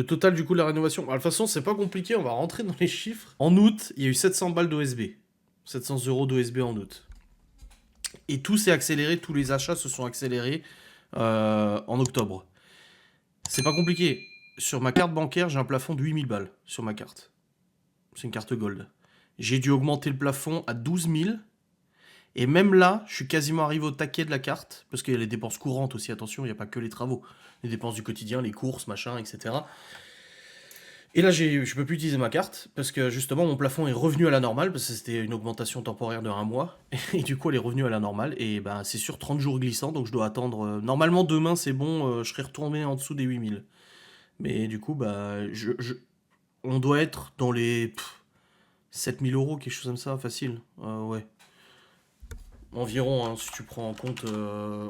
total du coup de la rénovation. Bah, de toute façon, c'est pas compliqué, on va rentrer dans les chiffres. En août, il y a eu 700 balles d'OSB. 700 € d'OSB en août. Et tout s'est accéléré, tous les achats se sont accélérés en octobre. C'est pas compliqué. Sur ma carte bancaire, j'ai un plafond de 8000 balles sur ma carte. C'est une carte gold. J'ai dû augmenter le plafond à 12 000. Et même là, je suis quasiment arrivé au taquet de la carte. Parce qu'il y a les dépenses courantes aussi, attention, il n'y a pas que les travaux. Les dépenses du quotidien, les courses, machin, etc. Et là, je peux plus utiliser ma carte. Parce que justement, mon plafond est revenu à la normale. Parce que c'était une augmentation temporaire de 1 mois. Et du coup, elle est revenue à la normale. Et ben, c'est sur 30 jours glissants. Donc je dois attendre. Normalement, demain, c'est bon. Je serai retourné en dessous des 8000. Mais du coup, bah, on doit être dans les 7000 €, quelque chose comme ça, facile. Ouais. Environ, hein, si tu prends en compte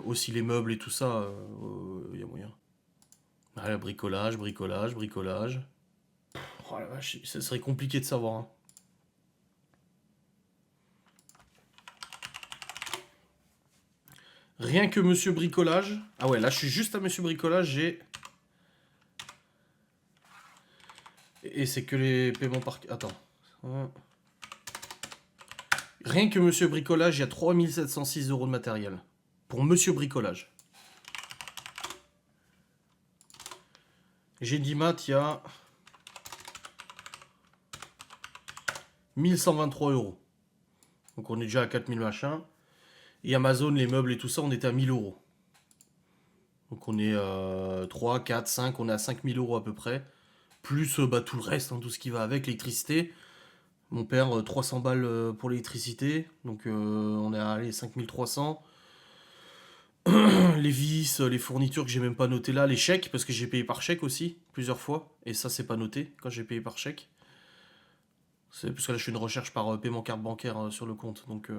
aussi les meubles et tout ça, il y a moyen. Ouais, bricolage, bricolage, bricolage. Oh la vache, ça serait compliqué de savoir. Hein. Rien que Monsieur Bricolage. Ah ouais, là je suis juste à Monsieur Bricolage, j'ai... Et c'est que les paiements par... Attends. Rien que Monsieur Bricolage, il y a 3706 € de matériel. Pour Monsieur Bricolage. J'ai Dimat, il y a 1123 €. Donc on est déjà à 4000 machins. Et Amazon, les meubles et tout ça, on était à 1000 €. Donc on est 3, 4, 5, on est à 5000 € à peu près. Plus bah, tout le reste, hein, tout ce qui va avec, l'électricité. Mon père, 300 balles pour l'électricité. Donc on est à allez, 5300. Les vis, les fournitures que j'ai même pas notées là, les chèques, parce que j'ai payé par chèque aussi, plusieurs fois. Et ça, c'est pas noté quand j'ai payé par chèque. C'est parce que là, je fais une recherche par paiement carte bancaire sur le compte. Donc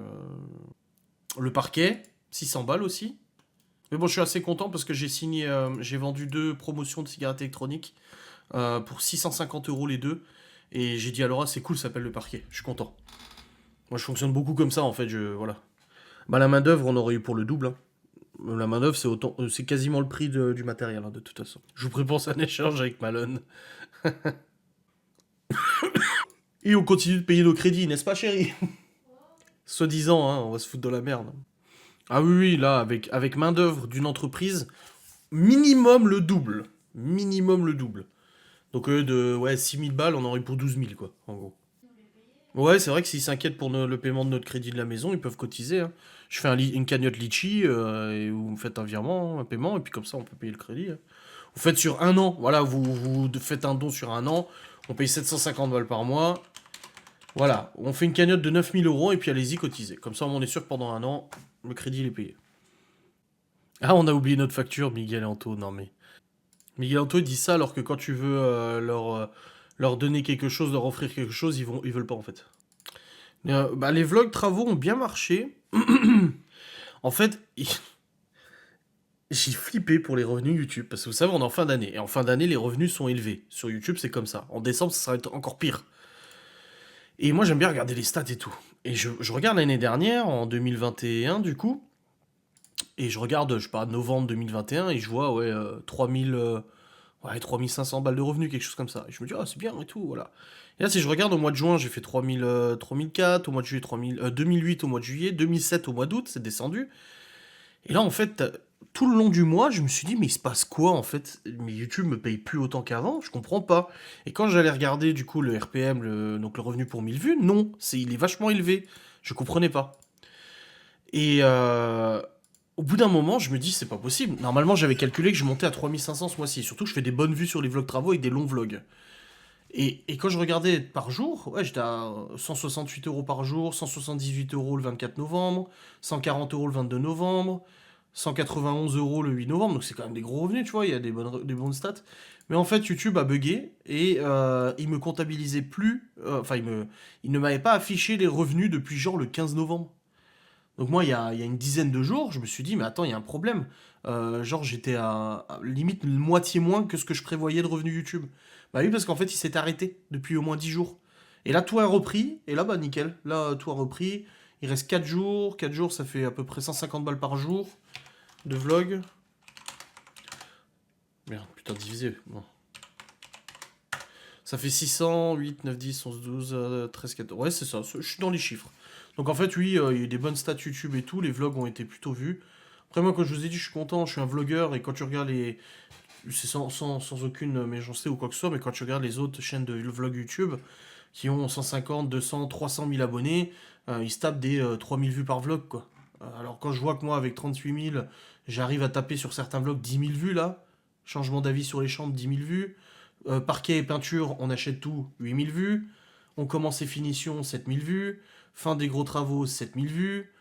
le parquet, 600 balles aussi. Mais bon, je suis assez content parce que j'ai signé, j'ai vendu 2 promotions de cigarettes électroniques pour 650 € les deux. Et j'ai dit à Laura, c'est cool, ça s'appelle le parquet. Je suis content. Moi, je fonctionne beaucoup comme ça, en fait. Voilà. Bah, la main-d'œuvre, on aurait eu pour le double. Hein. La main-d'œuvre, c'est autant, c'est quasiment le prix du matériel, hein, de toute façon. Je vous propose un échange avec Malone. Et on continue de payer nos crédits, n'est-ce pas, chérie? Soi-disant, hein, on va se foutre de la merde. Ah oui, oui, là, avec main-d'œuvre d'une entreprise, minimum le double. Minimum le double. Donc, de ouais, 6000 balles, on aurait pour 12 000, quoi, en gros. Ouais, c'est vrai que s'ils s'inquiètent pour le paiement de notre crédit de la maison, ils peuvent cotiser. Hein. Je fais une cagnotte litchi, et vous me faites un virement, un paiement, et puis comme ça, on peut payer le crédit. Hein. Vous faites sur un an, voilà, vous faites un don sur un an, on paye 750 balles par mois. Voilà, on fait une cagnotte de 9000 €, et puis allez-y, cotisez. Comme ça, on est sûr que pendant un an, le crédit, il est payé. Ah, on a oublié notre facture, Miguel et Anto, non mais... Miguel Anto dit ça alors que quand tu veux leur donner quelque chose, leur offrir quelque chose, ils veulent pas en fait. Bah, les vlogs travaux ont bien marché. En fait, j'ai flippé pour les revenus YouTube. Parce que vous savez, on est en fin d'année. Et en fin d'année, les revenus sont élevés. Sur YouTube, c'est comme ça. En décembre, ça va être encore pire. Et moi, j'aime bien regarder les stats et tout. Et je regarde l'année dernière, en 2021, du coup. Et je regarde, je sais pas, novembre 2021, et je vois, ouais, 3000... ouais, 3500 balles de revenus, quelque chose comme ça. Et je me dis, ah, c'est bien et tout, voilà. Et là, si je regarde au mois de juin, j'ai fait 3000, 3004, au mois de juillet, 2008 au mois de juillet, 2007 au mois d'août, c'est descendu. Et là, en fait, tout le long du mois, je me suis dit, mais il se passe quoi, en fait? Mais YouTube me paye plus autant qu'avant, je comprends pas. Et quand j'allais regarder, du coup, le RPM, donc le revenu pour 1000 vues, non, il est vachement élevé. Je comprenais pas. Et au bout d'un moment, je me dis, c'est pas possible. Normalement, j'avais calculé que je montais à 3500 ce mois-ci. Surtout que je fais des bonnes vues sur les vlogs travaux et des longs vlogs. Et quand je regardais par jour, ouais, j'étais à 168 € par jour, 178 € le 24 novembre, 140 € le 22 novembre, 191 € le 8 novembre. Donc c'est quand même des gros revenus, tu vois, il y a des bonnes stats. Mais en fait, YouTube a bugué et il me comptabilisait plus. Enfin, il ne m'avait pas affiché les revenus depuis genre le 15 novembre. Donc moi, il y a une dizaine de jours, je me suis dit, mais attends, il y a un problème. Genre, j'étais à limite moitié moins que ce que je prévoyais de revenus YouTube. Bah oui, parce qu'en fait, il s'est arrêté depuis au moins 10 jours. Et là, tout a repris, et là, bah nickel. Là, tout a repris. Il reste 4 jours. 4 jours, ça fait à peu près 150 balles par jour de vlog. Merde, putain, divisé. Bon. Ça fait 600, 8, 9, 10, 11, 12, 13, 14. Ouais, c'est ça, je suis dans les chiffres. Donc en fait, oui, il y a eu des bonnes stats YouTube et tout, les vlogs ont été plutôt vus. Après, moi, quand je vous ai dit, je suis content, je suis un vlogueur, et quand tu regardes les. C'est sans aucune méchanceté ou quoi que ce soit, mais quand tu regardes les autres chaînes de vlog YouTube qui ont 150, 200, 300 000 abonnés, ils se tapent des 3000 vues par vlog, quoi. Alors quand je vois que moi, avec 38 000, j'arrive à taper sur certains vlogs 10 000 vues, là, changement d'avis sur les chambres, 10 000 vues, parquet et peinture, on achète tout, 8 000 vues, on commence et finition, 7 000 vues, fin des gros travaux, 7 000 vues,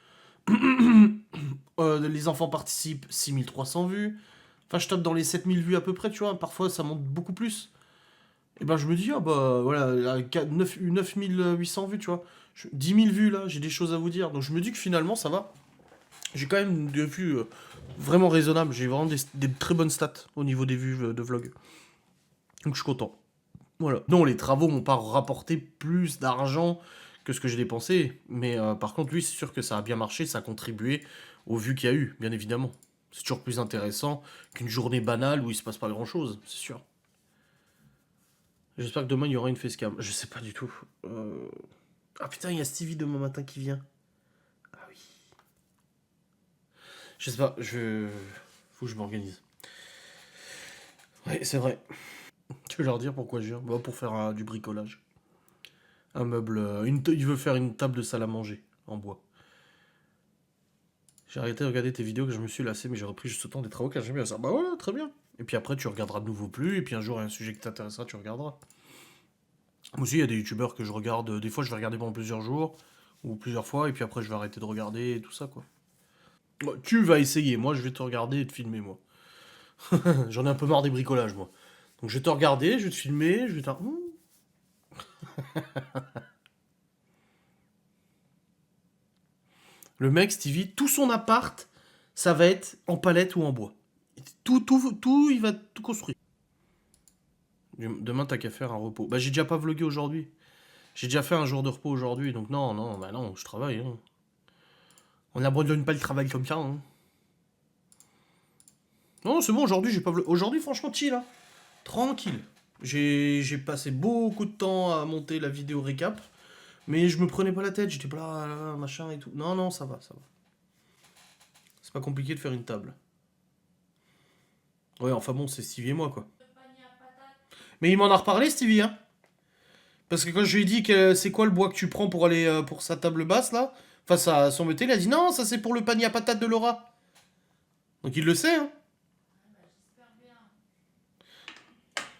les enfants participent, 6 300 vues, enfin je tape dans les 7 000 vues à peu près, tu vois, parfois ça monte beaucoup plus. Et ben je me dis, ah bah voilà, 9 800 vues, tu vois. 10 000 vues là, j'ai des choses à vous dire. Donc je me dis que finalement ça va. J'ai quand même des vues vraiment raisonnables. J'ai vraiment des très bonnes stats au niveau des vues de vlog. Donc je suis content. Voilà. Non, les travaux m'ont pas rapporté plus d'argent que ce que j'ai dépensé. Mais par contre, oui, c'est sûr que ça a bien marché, ça a contribué aux vues qu'il y a eu, bien évidemment. C'est toujours plus intéressant qu'une journée banale où il se passe pas grand chose, c'est sûr. J'espère que demain il y aura une facecam. Je sais pas du tout. Ah putain, il y a Stevie demain matin qui vient. Ah oui. Je sais pas, faut que je m'organise. Ouais, c'est vrai. Tu veux leur dire pourquoi je viens? Bah, pour faire du bricolage. Un meuble. Il veut faire une table de salle à manger en bois. J'ai arrêté de regarder tes vidéos que je me suis lassé, mais j'ai repris juste autant des travaux car j'aime bien ça. Bah voilà, très bien. Et puis après, tu regarderas de nouveau plus. Et puis un jour, il y a un sujet qui t'intéressera, tu regarderas. Moi aussi, il y a des youtubeurs que je regarde. Des fois, je vais regarder pendant plusieurs jours ou plusieurs fois. Et puis après, je vais arrêter de regarder et tout ça, quoi. Bah, tu vas essayer. Moi, je vais te regarder et te filmer, moi. J'en ai un peu marre des bricolages, moi. Donc, je vais te regarder, je vais te filmer, je vais te. Le mec, Stevie, tout son appart, ça va être en palette ou en bois. Tout, il va tout construire. Demain, t'as qu'à faire un repos. Bah, j'ai déjà pas vlogué aujourd'hui. J'ai déjà fait un jour de repos aujourd'hui, donc non, non, bah non, je travaille. Hein. On n'abandonne pas le travail comme ça. Hein. Non, c'est bon, aujourd'hui, j'ai pas vlogué. Aujourd'hui, franchement, chill, hein. Tranquille. J'ai passé beaucoup de temps à monter la vidéo récap, mais je me prenais pas la tête, j'étais pas là, machin et tout. Non, non, ça va, ça va. C'est pas compliqué de faire une table. Ouais, enfin bon, c'est Stevie et moi, quoi. Mais il m'en a reparlé, Stevie, hein. Parce que quand je lui ai dit que c'est quoi le bois que tu prends pour aller pour sa table basse, là, face à son métier, il a dit non, ça c'est pour le panier à patates de Laura. Donc il le sait, hein.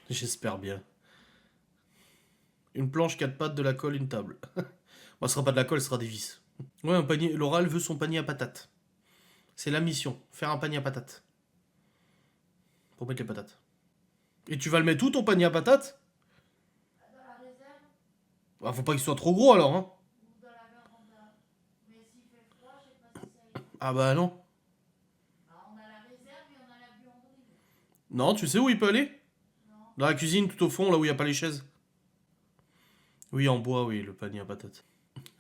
J'espère bien. Une planche, quatre pattes, de la colle, une table. Bon, ce sera pas de la colle, ce sera des vis. Ouais, un panier. Laura, elle veut son panier à patates. C'est la mission, faire un panier à patates. Pour mettre les patates. Et tu vas le mettre où ton panier à patates? Bah, faut pas qu'il soit trop gros alors, hein. Ah bah non. Non, tu sais où il peut aller? Dans la cuisine, tout au fond, là où il n'y a pas les chaises. Oui, en bois, oui, le panier à patates.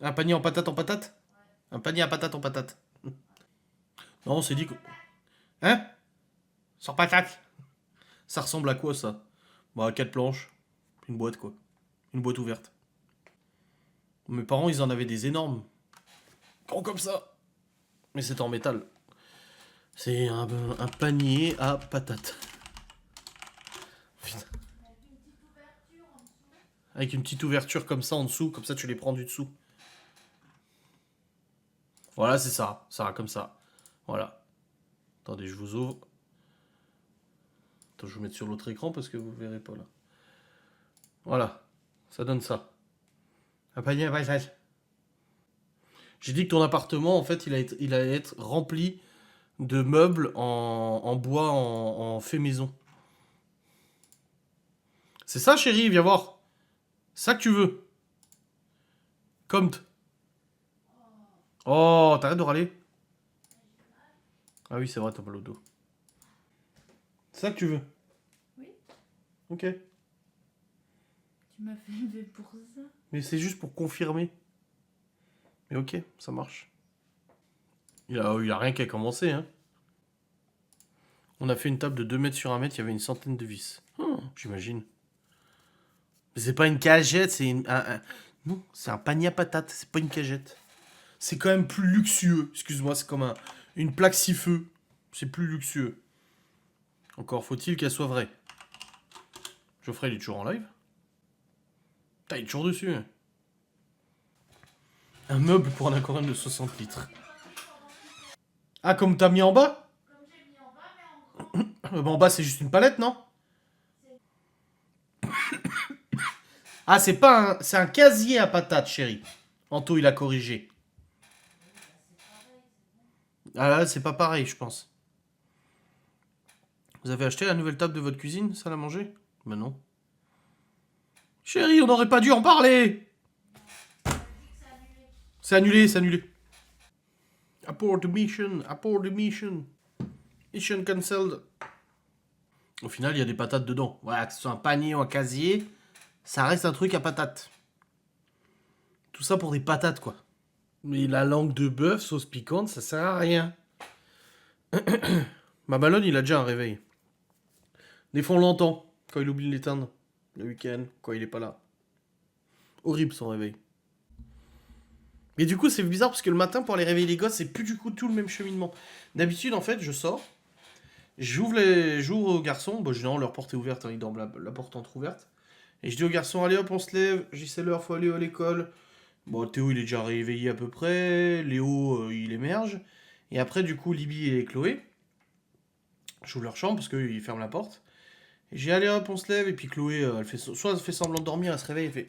Un panier en patate en patate? Un panier à patates en patate. Non, on s'est dit que. Hein? Sans patate? Ça ressemble à quoi ça? Bah, quatre planches. Une boîte quoi. Une boîte ouverte. Mes parents, ils en avaient des énormes. Gros comme ça. Mais c'est en métal. C'est un panier à patates. Putain. Avec une petite ouverture comme ça en dessous, comme ça tu les prends du dessous. Voilà, c'est ça. Ça, comme ça. Voilà. Attendez, je vous ouvre. Attends, je vais vous mettre sur l'autre écran parce que vous verrez pas là. Voilà. Ça donne ça. Un panier à patates. J'ai dit que ton appartement, en fait, il allait être rempli de meubles en bois, en fait maison. C'est ça, chérie, viens voir. C'est ça que tu veux. Comte. Oh, t'arrêtes de râler. Ah oui, c'est vrai, t'as pas le dos. C'est ça que tu veux. Oui. Ok. Tu m'as fait lever pour ça. Mais c'est juste pour confirmer. Mais ok, ça marche. Il a rien qu'à commencer, hein. On a fait une table de 2 mètres sur 1 mètre, il y avait une centaine de vis. Oh, j'imagine. C'est pas une cagette, c'est non, c'est un panier à patates, c'est pas une cagette. C'est quand même plus luxueux. Excuse-moi, c'est comme une plaque six feux. C'est plus luxueux. Encore faut-il qu'elle soit vraie. Geoffrey, il est toujours en live. Putain, il est toujours dessus. Un meuble pour un aquarium de 60 litres. Ah, comme t'as mis en bas? Bah, en bas, c'est juste une palette, non? Ah, c'est pas un... C'est un casier à patates, chérie. Anto, il a corrigé. Ah là, c'est pas pareil, je pense. Vous avez acheté la nouvelle table de votre cuisine, ça l'a mangé? Ben non. Chérie, on n'aurait pas dû en parler! C'est annulé, c'est annulé. Abort the mission, abort the mission. Mission cancelled. Au final, il y a des patates dedans. Voilà, que ce soit un panier ou un casier, ça reste un truc à patates. Tout ça pour des patates, quoi. Mais la langue de bœuf, sauce piquante, ça sert à rien. Ma ballonne, il a déjà un réveil. Des fois, on l'entend quand il oublie de l'éteindre. Le week-end, quand il est pas là. Horrible son réveil. Mais du coup, c'est bizarre parce que le matin, pour aller réveiller les gosses, c'est plus du coup tout le même cheminement. D'habitude, en fait, je sors, j'ouvre aux garçons. Bon, généralement, leur porte est ouverte, hein, ils dorment la porte entrouverte. Et je dis aux garçons, allez hop, on se lève, j'ai c'est l'heure, faut aller à l'école. Bon, Théo, il est déjà réveillé à peu près. Léo, il émerge. Et après, du coup, Libby et Chloé, j'ouvre leur chambre parce qu'ils ferment la porte. Et j'ai allez hop, on se lève. Et puis Chloé, soit elle fait semblant de dormir, elle se réveille, elle fait.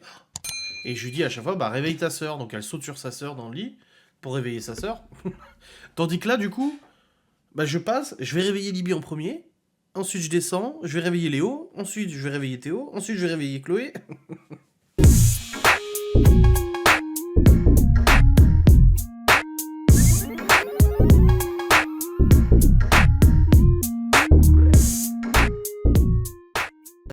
Et je lui dis à chaque fois, bah réveille ta sœur. Donc elle saute sur sa sœur dans le lit pour réveiller sa sœur. Tandis que là, du coup, bah je passe, je vais réveiller Libby en premier. Ensuite, je descends, je vais réveiller Léo. Ensuite, je vais réveiller Théo. Ensuite, je vais réveiller Chloé.